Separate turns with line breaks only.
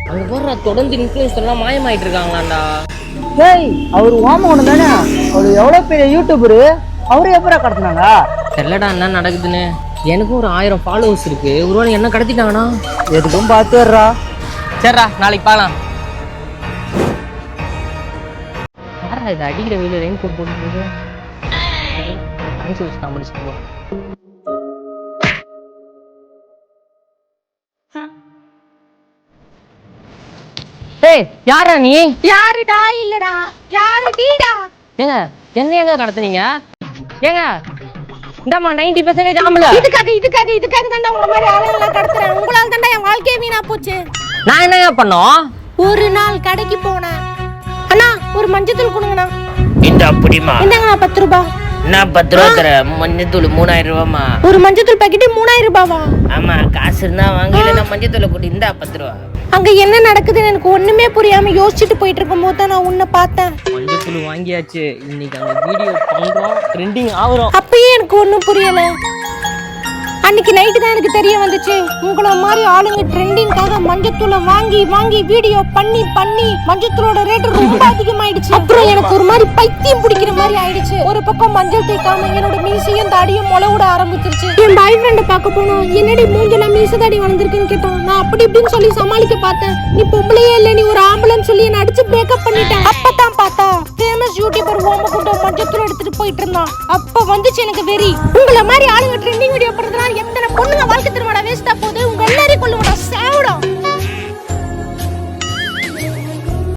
அங்க போடுற தொடர்ந்து இன்ஃப்ளூயன்சர்லாம் மாயமாயிட்டு இருக்காங்களாண்டா.
டேய் அவர் ஓம ஒன்று தானே, அவர் எவ்வளோ பெரிய யூடியூபரு, அவரு எப்பரா கடத்தினாங்க?
தெரியலடா என்ன நடக்குதுன்னு. எனக்கும் ஒரு 1000 ஃபாலோவர்ஸ் இருக்கு. ஒருவேளை என்ன கடத்திட்டாங்கண்ணா.
எதுக்கும் பார்த்து வர்றா.
சரிடா நாளைக்கு பார்க்கலாம். யாரா இது அடிக்கிற வெயில ரெயின் கோட் போட்டு முடிச்சுட்டு போ. ஏய் யாரா நீ?
யாருடா இல்லடா யாரு டீடா.
ஏங்க என்ன நடத்துனீங்க? ஏங்க இந்தாம்மா 90% ஆம்பளை.
இதுக்காக தாண்டா உங்க மாதிரி ஆளுங்களை கடத்துறேன். உங்களால தாண்டா என் வாழ்க்கையே வீணா போச்சு.
நான் என்னங்க பண்ணோம்?
ஒரு நாள் கடைக்கு போனேன். அண்ணா ஒரு மஞ்சத்தூள் கொடுங்கண்ணா.
இந்த அப்படிமா
இந்தாங்கண்ணா 10 ரூபாய்.
நான் 10 ரூபா தரேன். மஞ்சத்தூள் 3000 ரூபாமா?
ஒரு மஞ்சத்தூள் பாக்கெட் 3000 ரூபாவா?
ஆமா காசு இருந்தா வாங்க, இல்லைன்னா மஞ்சத்தூளை போட்டு இந்தா 10 ரூபா.
அங்க என்ன நடக்குதுன்னு எனக்கு ஒண்ணுமே புரியாம யோசிச்சுட்டு போயிட்டு இருக்கும் போது தான் நான் உன்னை பார்த்தேன்.
மஞ்சத்தூள் வாங்கியாச்சு. இன்னைக்கு அந்த வீடியோ பண்றோம், ட்ரெண்டிங் ஆகுறோம்.
அப்பயே எனக்கு ஒண்ணும் புரியல. அன்னைக்கு நைட்டு தான் எனக்கு தெரிய வந்துச்சு, உங்கள மாதிரி ஆளுங்க ட்ரெண்டிங்காக மஞ்சத்தூளை வாங்கி வாங்கி வீடியோ பண்ணி பண்ணி மஞ்சத்தூளோட ரேட் ரொம்ப அதிகமாயிடுச்சு. அப்புறம் எனக்கு ஒரு மாதிரி பைத்தியம் பிடிக்கிற மாதிரி ஆயிடுச்சு. ஒரு பக்கம் மஞ்சள் தேய்க்காம என்னோட மீசையும் தாடியும் முளை விட ஆரம்பிச்சிருச்சு. என் பாய் ஃப்ரெண்ட பார்க்க போனோம். என்னடி மூஞ்சல மீசை தாடி வளர்ந்துருக்குன்னு கேட்டான். நான் அப்படி இப்படின்னு சொல்லி சமாளிக்க பார்த்தேன். நீ பொம்பளையே இல்ல, நீ ஒரு ஆம்பளைன்னு சொல்லி என்ன அடிச்சு பிரேக்கப் பண்ணிட்டேன். அப்பதான் பார்த்தா ஃபேமஸ் யூடியூபர் ஓமகுண்ட மஞ்சத்தூள் எடுத்துட்டு போயிட்டு இருந்தான். அப்ப வந்துச்சு எனக்கு வெறி. உங்கள மாதிரி ஆளுங்க ட்ரெண்டிங் வீடியோ பண்றதுனால எத்தனை பொண்ணுங்க வாழ்க்கை திருமணம் வேஸ்டா